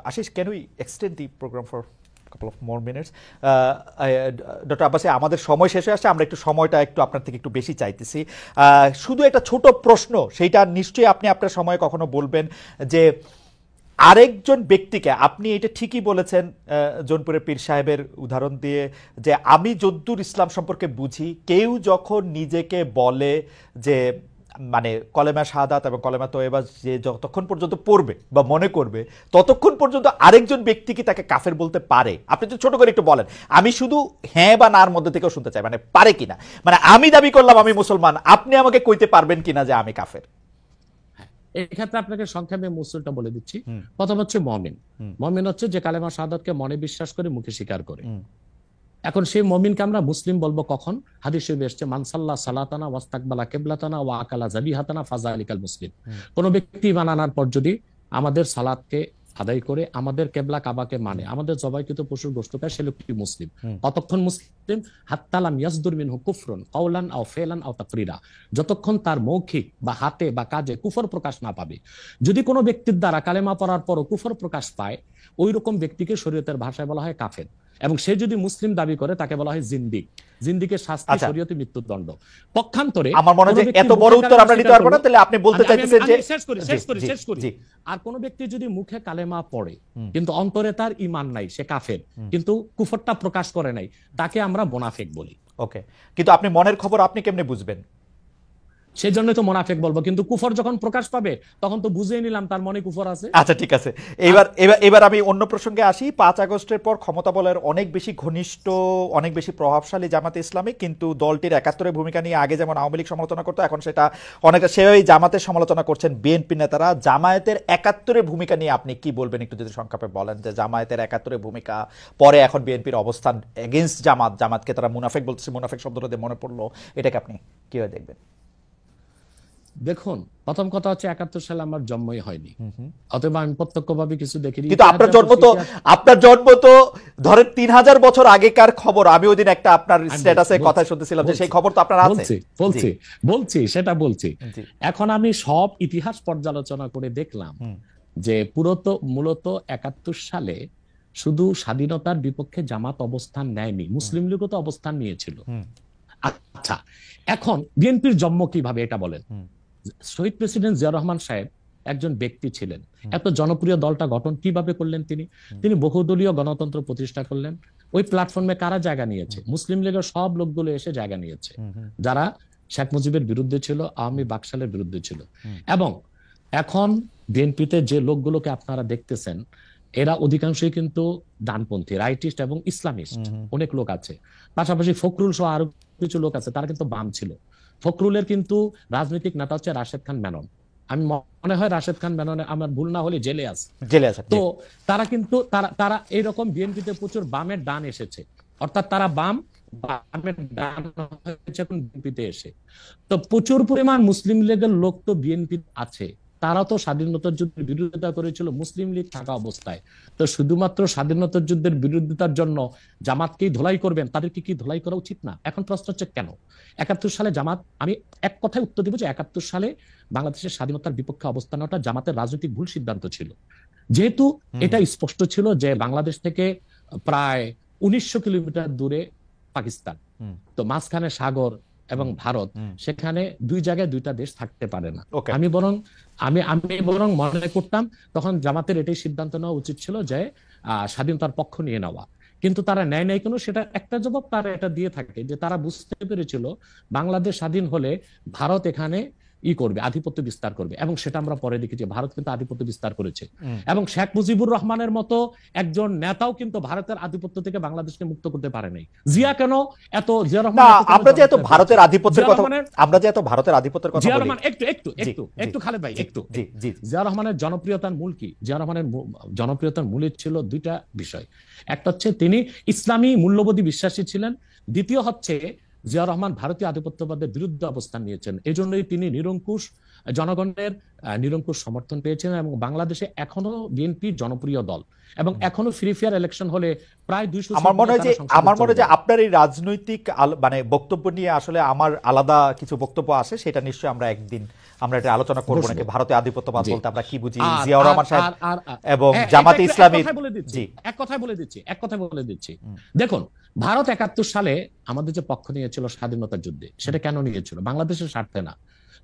Ashis, can we extend the programme for couple of more minutes? Doctor Abbasi, আমাদের সময় শেষ হয়ে আসছে, আমরা একটু সময়টা একটু আপনার থেকে একটু বেশি চাইতেছি। শুধু একটা ছোট প্রশ্ন, সেইটা নিশ্চয়ই আপনি আপনার সময় কখনো বলবেন, যে আরেকজন ব্যক্তিকে, আপনি এটা ঠিকই বলেছেন জৌনপুরের পীর সাহেবের উদাহরণ দিয়ে, যে আমি যদ্দুর ইসলাম সম্পর্কে বুঝি, কেউ যখন নিজেকে বলে যে মানে কলেমা শাহাদাত এবং কলেমা তয়বা যে যতক্ষণ পর্যন্ত পড়বে বা মনে করবে ততক্ষণ পর্যন্ত আরেকজন ব্যক্তি কি তাকে কাফের বলতে পারে? আপনি যদি ছোট করে একটু বলেন, আমি শুধু হ্যাঁ বা নার মধ্যে থেকেও শুনতে চাই, মানে পারে কিনা, মানে আমি দাবি করলাম আমি মুসলমান, আপনি আমাকে কইতে পারবেন কিনা যে আমি কাফের? এই ক্ষেত্রে আপনাকে সংক্ষেপে মূলটা বলে দিচ্ছি। প্রথম হচ্ছে মমিন। মমিন হচ্ছে যে কালেমা শাহাদাতকে মনে বিশ্বাস করে মুখে স্বীকার করে। এখন সেই মমিনকে আমরা মুসলিম বলবো কখন? হাদিস শরীফে এসেছে মান সাল্লা সালাতানা ওয়াস্তাকবালা কিবলাতানা ওয়া আকালা যাবিহাতানা ফাযালিকাল মুসলিম। কোন ব্যক্তি ঈমান আনার পর যদি আমাদের সালাতকে আদায় করে আমাদের কেবলা কাবাকে মানে আমাদের জবাইকৃত পশুর গোশত খায়, সে লোকটি মুসলিম। কতক্ষণ মুসলিম? হাত্তা লাম ইয়াসদুর মিনহু কুফরুন কাওলান আও ফিলান আও তাকরিরা, যতক্ষণ তার মৌখিক বা হাতে বা কাজে কুফর প্রকাশ না পাবে। যদি কোনো ব্যক্তির দ্বারা কালেমা পড়ার পরও কুফর প্রকাশ পায়, ওই রকম ব্যক্তিকে শরীয়তের ভাষায় বলা হয় কাফের। এবং সে যদি মুসলিম দাবি করে তাকে বলা হয় জিন্দিক। জিন্দিকের শাস্তি শরীয়তে মৃত্যুদণ্ড। পক্ষান্তরে আমার মনে হয় এত বড় উত্তর আমরা নিতে পারবো না, তাহলে আপনি বলতে চাইতেছেন যে শেষ করি। আর কোন ব্যক্তি যদি মুখে কালেমা পড়ে কিন্তু অন্তরে তার ঈমান নাই, সে কাফের, কিন্তু কুফরটা প্রকাশ করে নাই, তাকে আমরা মুনাফিক বলি। ওকে, কিন্তু আপনি মনের খবর আপনি কেমনে বুঝবেন? সেই জন্যই তো মুনাফিক বলবো, কিন্তু কুফর যখন প্রকাশ পাবে তখন তো বুঝেই নিলাম তার মনে কুফর আছে। আচ্ছা ঠিক আছে, এবার আমি অন্য প্রসঙ্গে আসি। ৫ আগস্টের পর ক্ষমতা বলের অনেক বেশি ঘনিষ্ঠ, অনেক বেশি প্রভাবশালী জামাতে ইসলামী, কিন্তু দলটির ৭১-এর ভূমিকা নিয়ে আগে যেমন আওয়ামী লীগ সমালোচনা করতো, এখন সেটা অনেকটা সেই জামাতের সমালোচনা করছেন বিএনপি নেতারা। জামায়াতের ৭১-এর ভূমিকা নিয়ে আপনি কি বলবেন, একটু যদি সংক্ষেপে বলেন যে জামায়াতের ৭১-এর ভূমিকা, পরে এখন বিএনপির অবস্থান এগেইনস্ট জামাতকে তারা মুনাফিক বলতেছে, মুনাফিক শব্দটা দিয়ে মনে পড়লো, এটাকে আপনি কিভাবে দেখবেন? দেখুন, প্রথম কথা হচ্ছে ৭১ সালে আমার জন্মই হয়নি, অতএব আমি প্রত্যক্ষভাবে কিছু দেখিনি। কিন্তু আপনার জন্ম তো ধরেন ৩০০০ বছর আগেকার খবর। আমি ওই দিন একটা আপনার স্ট্যাটাসে কথা শুনতেছিলাম যে সেই খবর তো আপনার আছে। সেটা বলছি। এখন আমি সব ইতিহাস পর্যালোচনা করে দেখলাম যে মূলত ৭১ সালে শুধু স্বাধীনতার বিপক্ষে জামাত অবস্থান নেয়নি, মুসলিম লীগও তো অবস্থান নিয়েছিল। আচ্ছা, এখন বিএনপির জন্ম কিভাবে এটা বলেন। শহীদ প্রেসিডেন্ট জিয়া রহমান সাহেব একজন ব্যক্তি ছিলেন। এত জনপ্রিয় দলটা গঠন কিভাবে করলেন? তিনি বহুদলীয় গণতন্ত্র প্রতিষ্ঠা করলেন। ওই প্ল্যাটফর্মে কারা জায়গা নিয়েছে? মুসলিম লীগের সব লোকগুলো এসে জায়গা নিয়েছে, যারা শেখ মুজিবের বিরুদ্ধে ছিল, আওয়ামী বাকশালের বিরুদ্ধে ছিল। এবং এখন বিএনপিতে যে লোকগুলোকে আপনারা দেখতেছেন, এরা অধিকাংশই কিন্তু ডানপন্থী, রাইটিস্ট এবং ইসলামিস্ট অনেক লোক আছে। পাশাপাশি ফখরুল সহ আরো কিছু লোক আছে, তারা কিন্তু বাম ছিল। ফখরুলের কিন্তু রাজনৈতিক নেতা হচ্ছে রাশেদ খান মেনন। আমি মনে হয় রাশেদ খান মেননে আমার ভুল না হলে জেলে আছে। তো তারা কিন্তু তারা এইরকম বিএনপিতে প্রচুর বামের ডান এসেছে, অর্থাৎ তারা বামের ডান হয়েছে এখন বিএনপিতে এসে। তো প্রচুর পরিমাণ মুসলিম লীগের লোক তো বিএনপি আছে, তারা তো স্বাধীনতার যুদ্ধের বিরোধিতা করেছিল মুসলিম লীগ থাকা অবস্থায়। তো শুধুমাত্র স্বাধীনতার যুদ্ধের বিরোধিতার জন্য জামাতকেই ধোলাই করবেন? তাদেরকে কি ধোলাই করা উচিত না? এখন প্রশ্ন হচ্ছে কেন ৭১ সালে জামাত, আমি এক কথায় উত্তর দিব যে ৭১ সালে বাংলাদেশের স্বাধীনতার বিপক্ষে অবস্থান নেওয়াটা জামাতের রাজনৈতিক ভুল সিদ্ধান্ত ছিল। যেহেতু এটা স্পষ্ট ছিল যে বাংলাদেশ থেকে প্রায় ১৯০০ কিলোমিটার দূরে পাকিস্তান, তো মাঝখানে সাগর এবং ভারত, সেখানে দুই জায়গায় দুইটা দেশ থাকতে পারে না। আমি বরং মনে করতাম তখন জামাতের এটাই সিদ্ধান্ত নেওয়া উচিত ছিল যে স্বাধীনতার পক্ষ নিয়ে নেওয়া, কিন্তু তারা নেয় নাই কেন? সেটা একটা জবাব তারা এটা দিয়ে থাকে যে তারা বুঝতে পেরেছিল বাংলাদেশ স্বাধীন হলে ভারত এখানে করবে, আধিপত্য বিস্তার করবে। এবং সেটা আমরা পরে দেখেছি, ভারত কিন্তু আধিপত্য বিস্তার করেছে। এবং শেখ মুজিবুর রহমানের মতো একজন নেতাও কিন্তু ভারতের আধিপত্য থেকে বাংলাদেশকে মুক্ত করতে পারে নাই। জিয়া কেন এত, জিয়া রহমান আমরা যে এত ভারতের আধিপত্যের কথা একটু খালেদ ভাই, একটু জিয়া রহমানের জনপ্রিয়তার মূল কি? জিয়া রহমানের জনপ্রিয়তার মূলে ছিল দুইটা বিষয়। একটা হচ্ছে তিনি ইসলামী মূল্যবোধী বিশ্বাসী ছিলেন, দ্বিতীয় হচ্ছে জিয়া রহমান ভারতীয় আধিপত্যবাদের বিরুদ্ধে অবস্থান নিয়েছেন। এই জন্যই তিনি জনগণের নিরঙ্কুশ সমর্থন পেয়েছেন। এবং বাংলাদেশে এখনো বিএনপি জনপ্রিয় দল, এবং এখনো ফ্রি ফেয়ার ইলেকশন হলে প্রায় ২০০। আমার মনে হয় যে আপনার এই রাজনৈতিক মানে বক্তব্য নিয়ে আসলে আমার আলাদা কিছু বক্তব্য আসে, সেটা নিশ্চয়ই আমরা একদিন এটা আলোচনা করবো নাকি, ভারতীয় আধিপত্যবাদ বলতে আমরা কি বুঝি, জিয়া রহমান সাহেব এবং জামাতে ইসলামী। এক কথায় বলে দিচ্ছি। দেখুন, ভারত ৭১ সালে আমাদের যে পক্ষ নিয়েছিল স্বাধীনতার যুদ্ধে, সেটা কেন নিয়েছিল? বাংলাদেশের স্বার্থে না।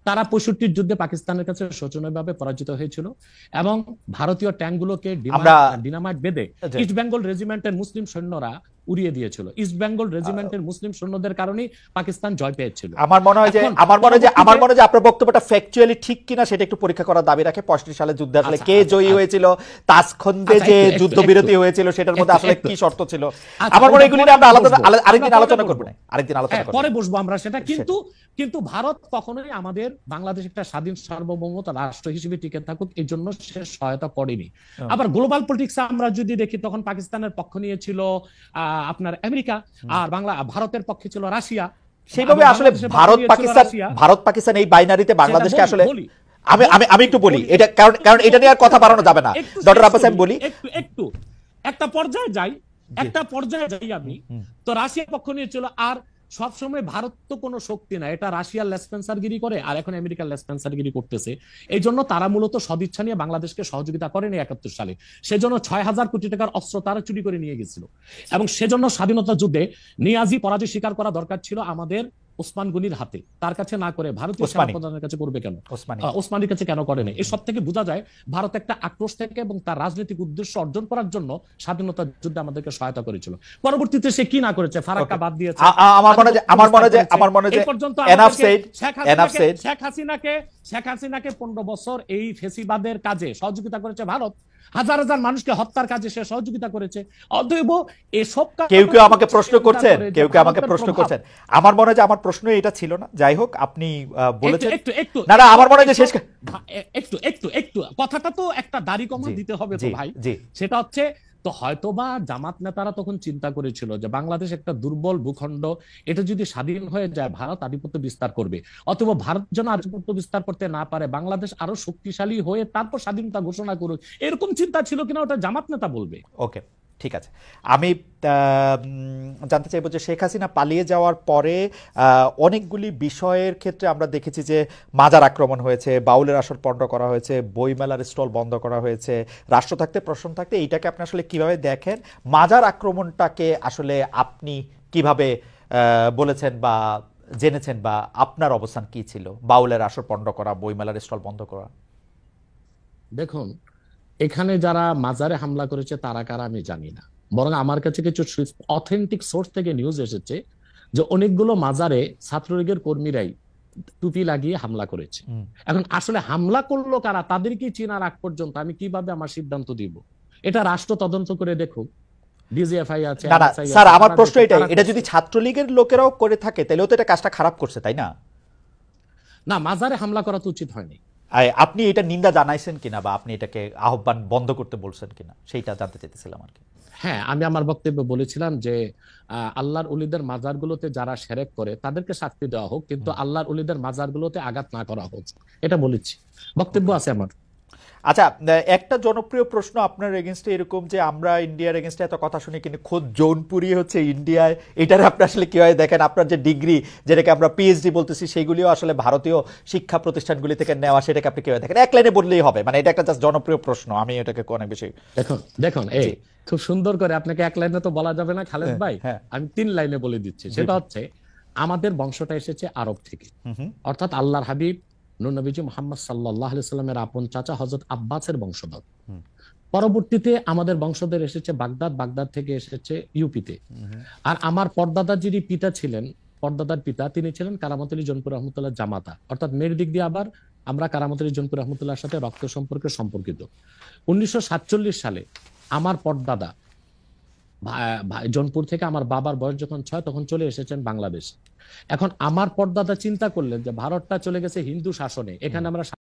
তারা ৬৫ যুদ্ধে পাকিস্তানের কাছে শোচনীয়ভাবে পরাজিত হয়েছিল, এবং ভারতীয় ট্যাঙ্কগুলোকে ডিনামাইট বেঁধে ইস্ট বেঙ্গল রেজিমেন্টের মুসলিম সৈন্যরা উড়িয়ে দিয়েছিল। ইস্ট বেঙ্গল রেজিমেন্টের মুসলিম সৈন্যদের কারণেই পাকিস্তান জয় পেয়েছিল। আমার মনে হয় যে এখন আমার মনে হয় যে পরবর্তীতে আপনার বক্তব্যটা ফ্যাকচুয়ালি ঠিক কিনা সেটা একটু পরীক্ষা করার দাবি রাখে। 65 সালে যুদ্ধে আসলে আচ্ছা কে আচ্ছা জয়ী আচ্ছা হয়েছিল, তাসখন্দে আচ্ছা যে একটু একটু যুদ্ধবিরতি একটু হয়েছিল সেটার মধ্যে একটু আসলে একটু কি শর্ত ছিল। আচ্ছা আমার মনে হয় ওইটা এগুলি পরে নিয়ে আমরা আমরা বসবো, আরেকদিন আমরা পরে আলোচনা করব বসবো। না, আরেকদিন আলোচনা হ্যাঁ করব পরে বসবো আমরা সেটা, সেটা। কিন্তু ভারত কখনোই আমাদের বাংলাদেশ একটা স্বাধীন সার্বভৌমত্ব রাষ্ট্র হিসেবে টিকে থাকুক এই জন্য সে সহায়তা করেনি। আবার গ্লোবাল পলিটিক্সে আমরা যদি দেখি তখন পাকিস্তানের পক্ষ নিয়েছিল আপনার আমেরিকা, আর ভারতের পক্ষে ছিল রাশিয়া, সেইভাবে এবং আসলে বাংলাদেশের পক্ষে নিয়েছিল রাশিয়া। ভারত পাকিস্তান এই বাইনারিতে সেটা বাংলাদেশকে বলি আসলে বলি আমি আমি আমি একটু বলি বলি এটা, কারণ এটা নিয়ে আর কথা বাড়ানো যাবে না। একটু ডক্টর শেষ আব্বাস আমি করি, বলি একটু একটু একটা পর্যায়ে যাই, জি। একটা পর্যায়ে যাই আমি। তো রাশিয়া পক্ষ নিয়েছিল, আর সবসময় ভারত তো কোনো শক্তি না, এটা রাশিয়ার লেসপেন্সারগিরি করে আর এখন আমেরিকার লেসপেন্সারগিরি করতেছে। এই জন্য তারা মূলত সদিচ্ছা নিয়ে বাংলাদেশকে সহযোগিতা করেনি 71 সালে। সেজন্য 6,000 কোটি টাকার অস্ত্র তারা চুরি করে নিয়ে গেছিল, এবং সেজন্য স্বাধীনতা যুদ্ধে নিয়াজি পরাজয় স্বীকার করা দরকার ছিল আমাদের ওসমান গনির হাতে, তার কাছে না করে ভারতীয় ওসমানী সেনাপ্রধানের কাছে করবে কেন, ওসমানী ওসমানীর কাছে কেন করে না? এসব থেকে বোঝা যায় ভারত একটা আক্রোশ থেকে এবং তার রাজনৈতিক উদ্দেশ্য অর্জন করার জন্য স্বাধীনতা যুদ্ধে আমাদেরকে সহায়তা করেছিল। পরবর্তীতে সে কি না করেছে, ফারাক্কা বাদ দিয়েছে। আমার মনে হয় যে এই পর্যন্ত এনাফ আমাদেরকে সেড এনাফ সেড শেখ হাসিনাকে 15 বছর এই ফেসিবাদের কাজে সহযোগিতা করেছে ভারত, হাজার হাজার মানুষকে হত্যার কাজে সে সহযোগিতা করেছে। অতএব এসব কেউ আমাকে প্রশ্ন করছেন, কেউ আমাকে প্রশ্ন করছেন। আমার মনে হয় যে আমার প্রশ্ন এটা ছিল না। যাই হোক, আপনি বলেছেন একটু একটু না আমার মনে হয় যে শেষ একটু একটু একটু কথাটা তো একটা দাড়ি কমা দিতে হবে তো ভাই। সেটা হচ্ছে, তো হয়তোবা জামাত নেতারা তখন চিন্তা করেছিল যে বাংলাদেশ একটা দুর্বল ভূখণ্ড, এটা যদি স্বাধীন হয়ে যায় ভারত আধিপত্য বিস্তার করবে, অথবা ভারত যেন আধিপত্য বিস্তার করতে না পারে, বাংলাদেশ আরো শক্তিশালী হয়ে তারপর স্বাধীনতা ঘোষণা করুক, এরকম চিন্তা ছিল কিনা ওটা জামাত নেতা বলবে। ওকে, ঠিক আছে। আমি জানতে চাইবো যে শেখ হাসিনা পালিয়ে যাওয়ার পরে অনেকগুলি বিষয়ের ক্ষেত্রে আমরা দেখেছি যে মাজার আক্রমণ হয়েছে, বাউলের আসর পণ্ড করা হয়েছে, বইমেলার স্টল বন্ধ করা হয়েছে, রাষ্ট্র থাকতে প্রশ্ন থাকতে। এইটাকে আপনি আসলে কিভাবে দেখেন? মাজার আক্রমণটাকে আসলে আপনি কিভাবে বলেছেন বা জেনেছেন, বা আপনার অবস্থান কি ছিল? বাউলের আসর পণ্ড করা, বইমেলার স্টল বন্ধ করা। দেখুন, এখানে যারা মাজারে হামলা করেছে তারা কারা আমি জানি না, বরং আমার কাছে কিছু অথেন্টিক সোর্স থেকে নিউজ এসেছে যে অনেকগুলো মাজারে ছাত্রলীগের কর্মীরাই টুপি লাগিয়ে হামলা করেছে। এখন আসলে হামলা করলো কারা, তাদেরকে চেনার আগ পর্যন্ত আমি কিভাবে আমার সিদ্ধান্ত দিব? এটা রাষ্ট্র তদন্ত করে দেখুক। ডিজিএফআই আছে, না স্যার, আমার প্রশ্ন এটাই, এটা যদি ছাত্রলীগের লোকেরাও করে থাকে তাহলেও তো এটা কাজটা খারাপ করছে, তাই না? না, মাজারে হামলা করা তো উচিত হয়নি। আপনি এটা নিন্দা জানাইছেন কিনা, বা আপনি এটাকে আহ্বান বন্ধ করতে বলছেন কিনা, সেইটা জানতে চাইতেছিলাম আর কি। হ্যাঁ, আমি আমার বক্তব্যে বলেছিলাম যে আল্লাহর ওলিদের মাজারগুলোতে যারা শিরক করে তাদেরকে শাস্তি দেওয়া হোক, কিন্তু আল্লাহর ওলিদের মাজারগুলোতে আঘাত না করা হোক, এটা বলেছি, বক্তব্য আছে আমার। আচ্ছা, একটা জনপ্রিয় প্রশ্ন আপনার এগেনস্টে এরকম যে আমরা ইন্ডিয়ার এগেনস্টে এত কথা শুনি, কিন্তু খোদ জৌনপুরি হচ্ছে ইন্ডিয়ায়, এটার আপনি আসলে কিভাবে দেখেন? আপনার যে ডিগ্রি, যেটাকে আমরা পিএইচডি বলতেছি, সেইগুলিও আসলে ভারতীয় শিক্ষা প্রতিষ্ঠানগুলি থেকে নেওয়া, সেটাকে আপনি কিভাবে দেখেন? এক লাইনে বললেই হবে, মানে এটা একটা জাস্ট জনপ্রিয় প্রশ্ন, আমি এটাকে অনেক বেশি। দেখুন এই খুব সুন্দর করে, আপনাকে এক লাইনে তো বলা যাবে না খালেদ ভাই, আমি 3 লাইনে বলে দিচ্ছি। সেটা হচ্ছে, আমাদের বংশটা এসেছে আরব থেকে, অর্থাৎ আল্লাহর হাবিব নূর নবীজি মুহাম্মদ সাল্লাল্লাহু আলাইহি সাল্লামের আপন চাচা হযরত আব্বাসের বংশধর। পরবর্তীতে আমাদের বংশধর এসেছে বাগদাদ থেকে এসেছে ইউপিতে। আর আমার পরদাদার যিনি পিতা ছিলেন, পরদাদার পিতা, তিনি ছিলেন কারামত আলী জৌনপুর রহমতুল্লাহ জামাতা, অর্থাৎ মেয়ের দিক দিয়ে আবার আমরা কারামত আলী জৌনপুর রহমতুল্লাহর সাথে রক্ত সম্পর্কে সম্পর্কিত। 1947 সালে আমার পরদাদা জৌনপুর থেকে, আমার বাবার বয়স যখন 6 তখন চলে এসেছেন বাংলাদেশ। এখন আমার পরদাদা চিন্তা করলেন যে ভারতটা চলে গেছে হিন্দু শাসনে, এখানে আমরা